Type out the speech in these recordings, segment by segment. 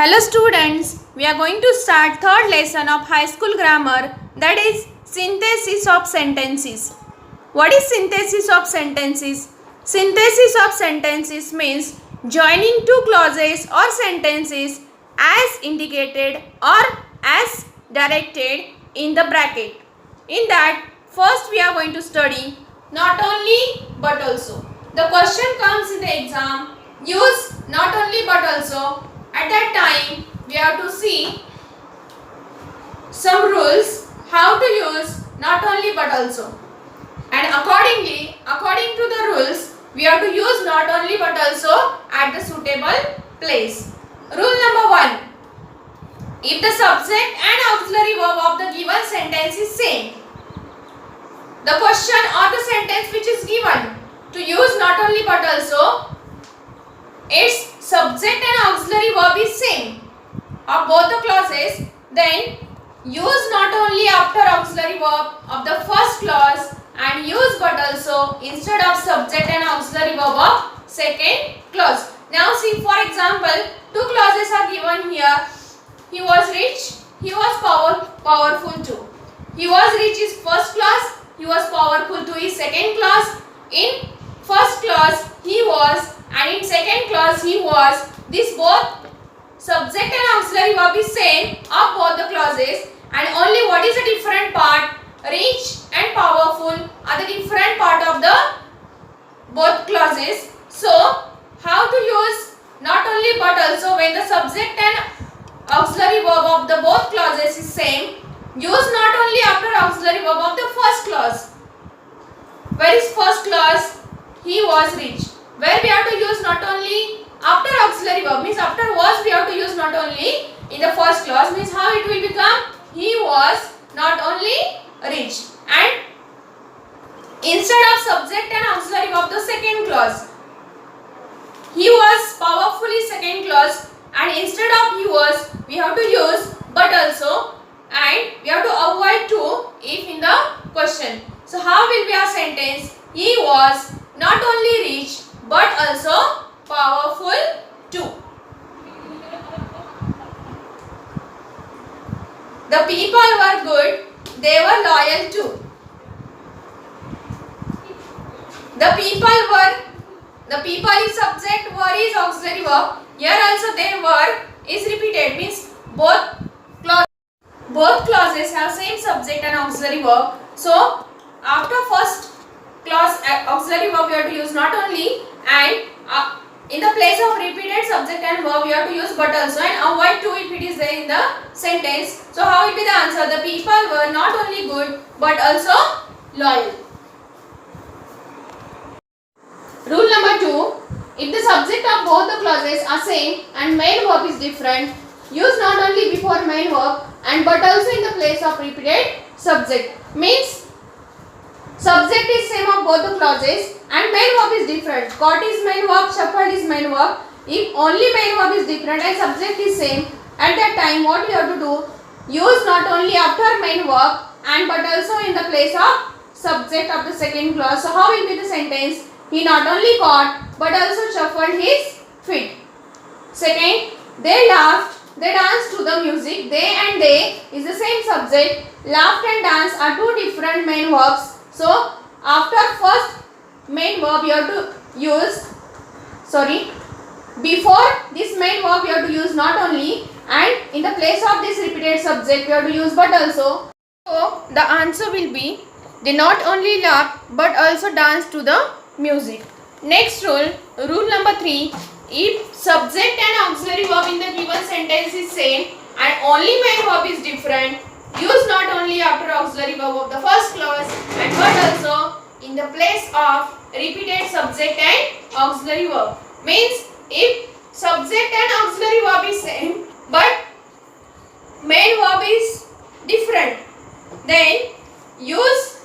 Hello students, we are going to start third lesson of high school grammar, that is synthesis of sentences. What is synthesis of sentences? Synthesis of sentences means joining two clauses or sentences as indicated or as directed in the bracket. In that, first we are going to study not only but also. The question comes in the exam, use not only but also. At that time, we have to see some rules how to use not only but also. And accordingly, according to the rules, we have to use not only but also at the suitable place. Rule number 1. If the subject and auxiliary verb of the given sentence is same, the question or the sentence which is given to use not only but also, its subject and auxiliary verb is same of both the clauses, then use not only after auxiliary verb of the first clause and use but also instead of subject and auxiliary verb of second clause. Now see, for example, two clauses are given here. He was rich, he was powerful too. He was rich is first clause, he was powerful too is second clause. In first clause he was and in second clause he was. This both subject and auxiliary verb is same of both the clauses, and only what is the different part? Rich and powerful are the different part of the both clauses. So how to use not only but also when the subject and auxiliary verb of the both clauses is same? Use not only after auxiliary verb of the first clause. Where is first clause? He was rich. Where we have to use not only after auxiliary verb, means after was we have to use not only in the first clause, means how it will become? He was not only rich, and instead of subject and auxiliary verb the second clause, he was powerful is second clause, and instead of he was we have to use but also, and we have to avoid to if in the question. So how will be our sentence? He was not only rich but also powerful too. The people were good, they were loyal too. The people is subject, were is auxiliary verb. Here also they were is repeated, means both clauses have same subject and auxiliary verb. So after first clause auxiliary verb we have to use not only, and in the place of repeated subject and verb we have to use but also, and avoid to if it is there in the sentence. So how will be the answer? The people were not only good but also loyal. Rule number 2. If the subject of both the clauses are same and main verb is different, use not only before main verb and but also in the place of repeated subject. Means subject is same of both the clauses and main verb is different. Caught is main verb, shuffled is main verb. If only main verb is different and subject is same, at that time what you have to do? Use not only after main verb and but also in the place of subject of the second clause. So how will be the sentence? He not only caught but also shuffled his feet. Second, they laughed, they danced to the music. They and they is the same subject. Laughed and dance are two different main verbs. So after first main verb you have to use, before this main verb you have to use not only, and in the place of this repeated subject you have to use but also. So the answer will be, they not only laughed but also danced to the music. Next rule, rule number 3. If subject and auxiliary verb in the given sentence is same and only main verb is different, use not only after auxiliary verb of the first clause and but also in the place of repeated subject and auxiliary verb. Means if subject and auxiliary verb is same but main verb is different, then use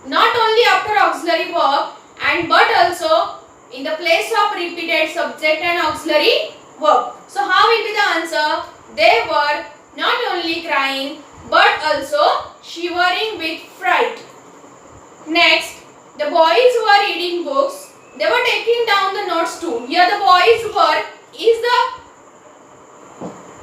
not only after auxiliary verb and but also in the place of repeated subject and auxiliary verb. So how will be the answer? They were not only crying but also shivering with fright. Next, the boys were reading books. They were taking down the notes too. Here the boys were is the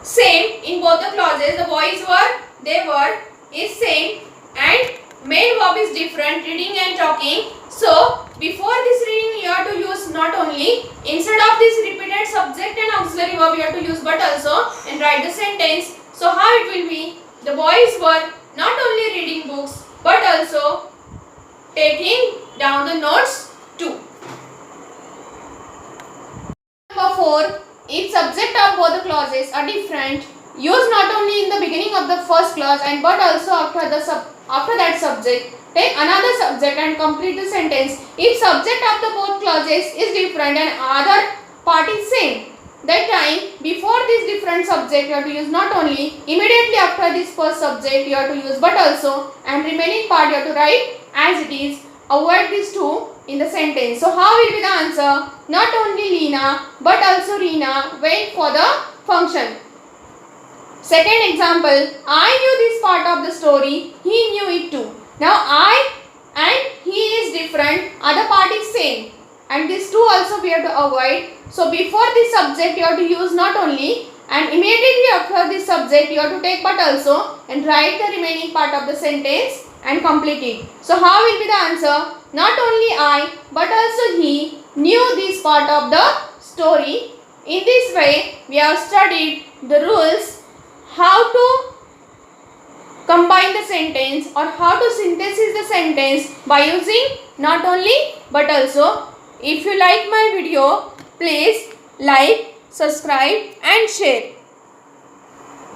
same in both the clauses. The boys were, they were is same, and main verb is different, reading and talking. So before this reading you have to use not only, instead of this repeated subject and auxiliary verb you have to use but also, and write the sentence. So how it will be? The boys were not only reading books but also taking down the notes too. Number 4. If subject of both the clauses are different, use not only in the beginning of the first clause and but also after that subject. Take another subject and complete the sentence. If subject of the both clauses is different and other part is same, that time before this different subject you have to use not only, immediately after this first subject you have to use but also, and remaining part you have to write as it is. Avoid these two in the sentence. So how will be the answer? Not only Lina but also Reena went for the function. Second example, I knew this part of the story, he knew it too. Now I and he is different, other part is same, and these two also we have to avoid. So before this subject you have to use not only, and immediately after this subject you have to take but also, and write the remaining part of the sentence and complete it. So how will be the answer? Not only I but also he knew this part of the story. In this way we have studied the rules, how to combine the sentence or how to synthesize the sentence by using not only but also. If you like my video, please like, subscribe and share.